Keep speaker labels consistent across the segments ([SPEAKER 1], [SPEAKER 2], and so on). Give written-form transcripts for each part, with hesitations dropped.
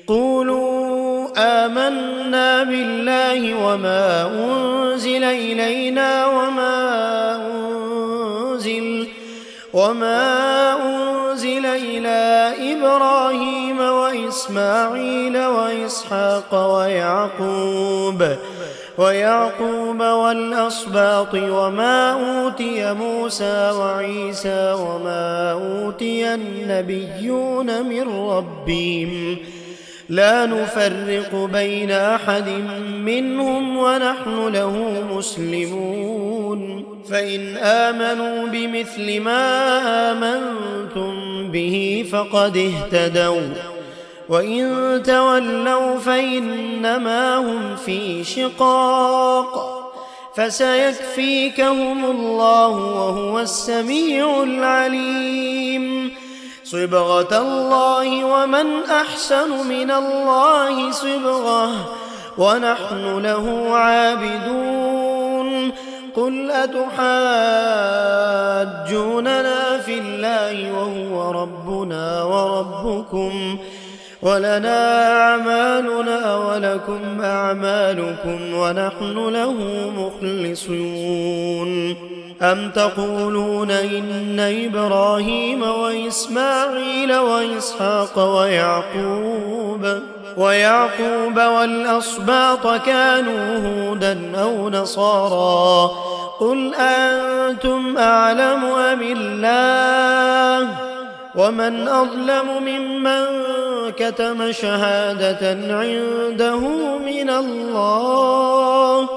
[SPEAKER 1] قولوا آمنا بالله وما أنزل إلينا وما أنزل إلى إبراهيم وإسماعيل وإسحاق ويعقوب والأسباط وما أوتي موسى وعيسى وما أوتي النبيون من ربهم لا نفرق بين أحد منهم ونحن له مسلمون فإن آمنوا بمثل ما آمنتم به فقد اهتدوا وإن تولوا فإنما هم في شقاق فسيكفيكهم الله وهو السميع العليم صبغة الله ومن أحسن من الله صبغة ونحن له عابدون قل أتحاجوننا في الله وهو ربنا وربكم ولنا أعمالنا ولكم أعمالكم ونحن له مخلصون أم تقولون إن إبراهيم وإسماعيل وإسحاق ويعقوب والأسباط كانوا هودا أو نصارى قل أنتم أعلم أم الله ومن أظلم ممن كتم شهادة عنده من الله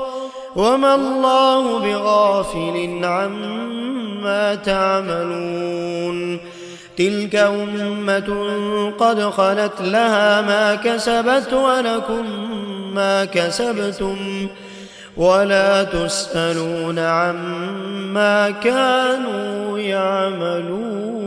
[SPEAKER 1] وما الله بغافل عما تعملون تلك أمة قد خلت لها ما كسبت ولكم ما كسبتم ولا تسألون عما كانوا يعملون.